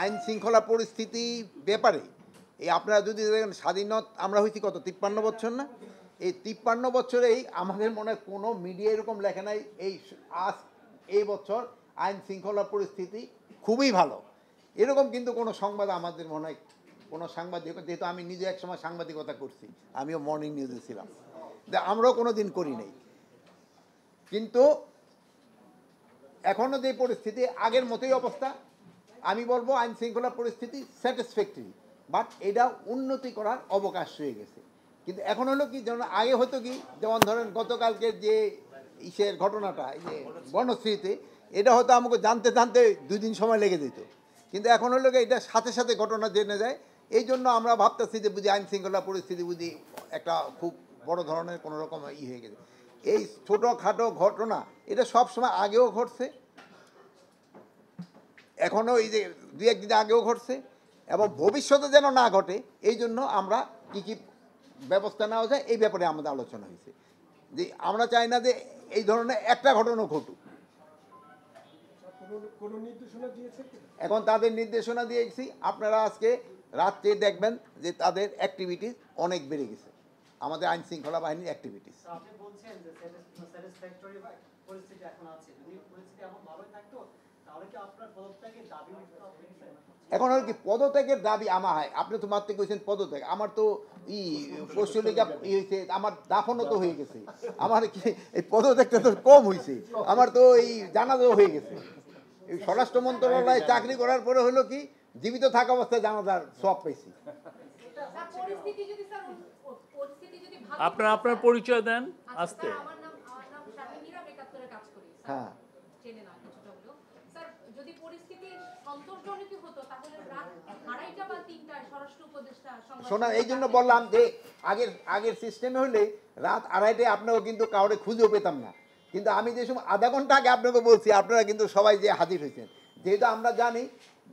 আইন শৃঙ্খলা পরিস্থিতি ব্যাপারে এই আপনারা যদি দেখেন স্বাধীনতা আমরা হয়েছি কত 53 বছর না, এই 53 বছরেই আমাদের মনে হয় কোনো মিডিয়া এরকম লেখে নাই এই বছর আইন শৃঙ্খলা পরিস্থিতি খুবই ভালো, এরকম কিন্তু কোনো সংবাদ আমাদের মনে হয় কোনো সাংবাদিক, যেহেতু আমি নিজে একসময় সাংবাদিকতা করছি, আমিও মর্নিং নিউজে ছিলাম, আমরাও কোনো দিন করি নাই। কিন্তু এখনও যে পরিস্থিতি আগের মতোই অবস্থা, আমি বলবো আইন শৃঙ্খলা পরিস্থিতি স্যাটিসফ্যাক্টরি, বাট এটা উন্নতি করার অবকাশ রয়ে গেছে। কিন্তু এখন হলো কি, যেমন আগে হতো কি, যেমন ধরেন গতকালকের যে ইসের ঘটনাটা, এই যে বনশ্রীতে, এটা হয়তো আমাকে জানতে জানতে 2 দিন সময় লেগে যেত, কিন্তু এখন হলো কি এটা সাথে সাথে ঘটনা জেনে যায়। এই জন্য আমরা ভাবতেছি যে বুঝি আইন শৃঙ্খলা পরিস্থিতি বুঝি একটা খুব বড় ধরনের কোনো রকম হয়ে গেছে। এই ছোটোখাটো ঘটনা এটা সব সময় আগেও ঘটছে, এখনও এই যে 2-1 দিন আগেও ঘটছে, এবং ভবিষ্যতে যেন না ঘটে এই জন্য আমরা কী কী ব্যবস্থা নেওয়া যায় এই ব্যাপারে আমাদের আলোচনা হয়েছে। যে আমরা চাই না যে এই ধরনের একটা ঘটনা ঘটুক। এখন তাদের নির্দেশনা দিয়েছি, আপনারা আজকে রাত্রে দেখবেন যে তাদের অ্যাক্টিভিটিস অনেক বেড়ে গেছে, আমাদের আইন শৃঙ্খলা বাহিনীর অ্যাক্টিভিটিস। এখন আর কি পদত্যাগের দাবি আমার হয়, আপনি তো মাত্র কইছেন পদত্যাগ, আমার তো পশ্চিমলিগা হয়েছে, আমার দাফনও তো হয়ে গেছে, আমার কি এই পদত্যাগটা তো কম হয়েছে, আমার তো এই জানাজাও হয়ে গেছে। এই স্বরাষ্ট্র মন্ত্রণালয়ে চাকরি করার পরে হলো কি জীবিত থাকা অবস্থায় জানাজার সব পেয়েছি। আপনার পরিচয় দেন আস্তে। হ্যাঁ, শোনা, এই জন্য বললাম যে আগের সিস্টেমে হলে রাত 2:30টায় আপনাকে কিন্তু কাউরে খুঁজেও পেতাম না, কিন্তু আমি যে সময় আধা ঘন্টা আগে আপনাকে বলছি, আপনারা কিন্তু সবাই যে হাজির হয়েছেন, যেহেতু আমরা জানি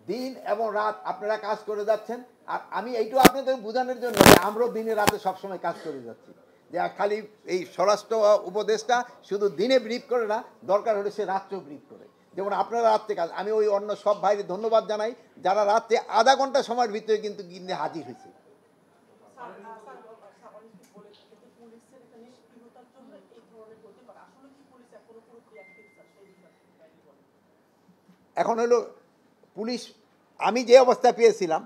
দিন এবং রাত আপনারা কাজ করে যাচ্ছেন। আর আমি এইটুকু আপনাদের বোঝানোর জন্য যে আমরাও দিনে রাতে সবসময় কাজ করে যাচ্ছি, যে খালি এই স্বরাষ্ট্র উপদেশটা শুধু দিনে ব্রিফ করে না, দরকার হলে সে রাত্রেও ব্রিফ করে। যেমন আপনারা রাত্রে কাজ, আমি ওই অন্য সব ভাইকে ধন্যবাদ জানাই যারা রাত্রে আধা ঘন্টা সময়ের ভিতরে কিন্তু গিয়ে হাজির হয়েছে। এখন হলো পুলিশ আমি যে অবস্থা পেয়েছিলাম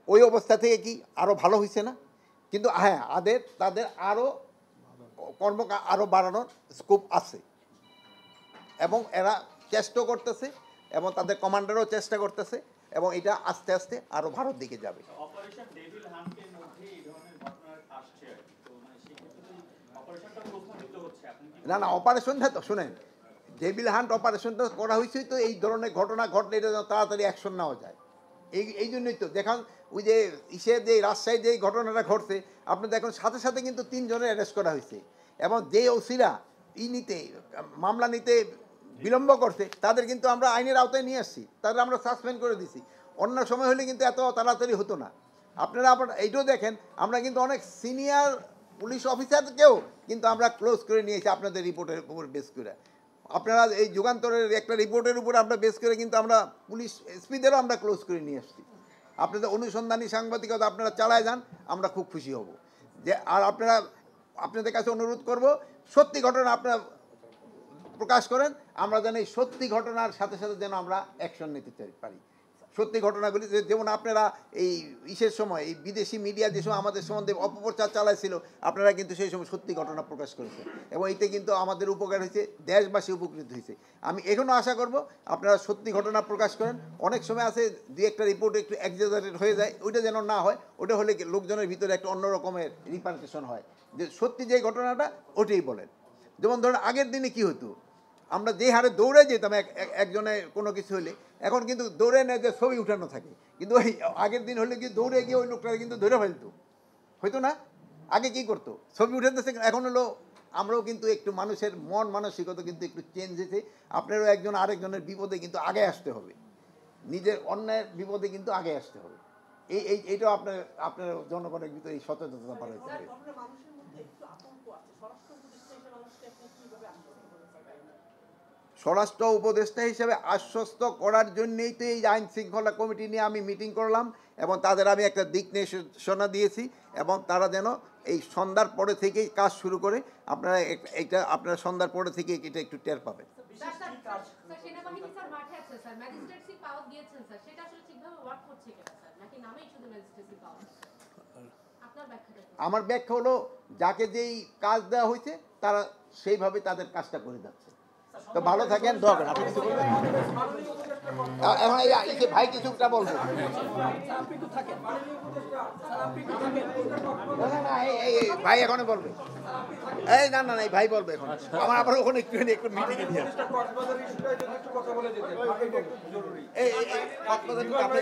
ওই অবস্থা থেকে কি আরও ভালো হয়েছে না? কিন্তু হ্যাঁ, তাদের আরও আরও বাড়ানোর স্কোপ আছে, এবং এরা চেষ্টা করতেছে, এবং তাদের কমান্ডারও চেষ্টা করতেছে, এবং এটা আস্তে আস্তে আরও ভালোর দিকে যাবে। না না, অপারেশনটা তো শুনেন, ডেভিল হান্ট অপারেশনটা করা হয়েছে তো এই ধরনের ঘটনা ঘটলে এটা তাড়াতাড়ি অ্যাকশন নেওয়া যায়, এই জন্যই তো দেখান ওই যে যে রাজশাহীর যে ঘটনাটা ঘটছে, আপনি দেখুন সাথে সাথে কিন্তু 3 জনের অ্যারেস্ট করা হয়েছে, এবং যে ওসিরা মামলা নিতে বিলম্ব করছে তাদের কিন্তু আমরা আইনের আওতায় নিয়ে আসছি, তাদের আমরা সাসপেন্ড করে দিছি। অন্য সময় হলে কিন্তু এত তাড়াতাড়ি হতো না। আপনারা এইটাও দেখেন, আমরা কিন্তু অনেক সিনিয়র পুলিশ অফিসারকেও কিন্তু আমরা ক্লোজ করে নিয়েছি আপনাদের রিপোর্টের উপর বেস করে। আপনারা এই যুগান্তরের একটা রিপোর্টের উপর আমরা বেস করে কিন্তু আমরা পুলিশ এসপিদেরও আমরা ক্লোজ করে নিয়ে আসছি। আপনাদের অনুসন্ধানী সাংবাদিকতা আপনারা চালায় যান, আমরা খুব খুশি হব। যে আর আপনাদের কাছে অনুরোধ করব, সত্যি ঘটনা আপনারা প্রকাশ করেন, আমরা যেন এই সত্যি ঘটনার সাথে সাথে যেন আমরা অ্যাকশন নিতে পারি। সত্যি ঘটনাগুলি যেমন আপনারা এই সময় এই বিদেশি মিডিয়া যে সময় আমাদের সম্বন্ধে অপপ্রচার চালাইছিল, আপনারা কিন্তু সেই সময় সত্যি ঘটনা প্রকাশ করেছেন, এবং এতে কিন্তু আমাদের উপকার হয়েছে, দেশবাসী উপকৃত হয়েছে। আমি এখনও আশা করব আপনারা সত্যি ঘটনা প্রকাশ করেন। অনেক সময় আছে 2-1টা রিপোর্ট একটু এক্সাজারেট হয়ে যায়, ওইটা যেন না হয়। ওটা হলে লোকজনের ভিতরে একটা অন্য রকমের রিপারকেশন হয়, যে সত্যি যে ঘটনাটা ওটাই বলেন। যেমন ধরুন আগের দিনে কি হতো, আমরা যে হারে দৌড়ে যেতাম একজনের কোনো কিছু হলে, এখন কিন্তু দৌড়ে নেয় যে ছবি উঠানো থাকে, কিন্তু ওই আগের দিন হলে কি দৌড়ে গিয়ে ওই লোকটা কিন্তু ধরে ফেলতো, হয়তো না? আগে কি করতো, ছবি উঠাতেছে। এখন হলো আমরাও কিন্তু একটু মানুষের মন মানসিকতা কিন্তু একটু চেঞ্জ হয়েছে। আপনারও একজন আরেকজনের বিপদে কিন্তু আগে আসতে হবে, নিজের অন্যের বিপদে কিন্তু আগে আসতে হবে। এইটাও আপনার জনগণের ভিতরে এই সচেতনতা বাড়াইতে হবে। স্বরাষ্ট্র উপদেষ্টা হিসেবে আশ্বস্ত করার জন্যই তো এই আইন শৃঙ্খলা কমিটি নিয়ে আমি মিটিং করলাম এবং তাদের আমি একটা দিক নির্দেশনা দিয়েছি এবং তারা যেন এই সন্ধ্যার পরে থেকেই কাজ শুরু করে আপনারা এটা আপনারা সন্ধ্যার পরে থেকে এটা একটু টের পাবেন। সেনাবাহিনী স্যার মাঠে আছে স্যার, ম্যাজিস্ট্রেসি পাওয়ার দিয়েছেন স্যার, সেটা আসলে ঠিকভাবে ওয়ার্ক করছে কিনা স্যার, নাকি নামেই শুধু ম্যাজিস্ট্রেসি পাওয়ার? আপনার ব্যাখ্যাটা কি? আমার ব্যাখ্যা হলো যাকে যেই কাজ দেওয়া হয়েছে তারা সেইভাবে তাদের কাজটা করে যাচ্ছে। তো ভালো থাকেন, দোয়া করেন। আপনি কিছু বলবেন? এখন এই যে ভাই কিছুটা বলবো। না, এই ভাই এখনো বলবে। এই না এই ভাই বলবে এখন। আমার আবার ওখানে একটু মিটিংয়ে নিয়ে আসবে। এই কক্সবাজার আপনি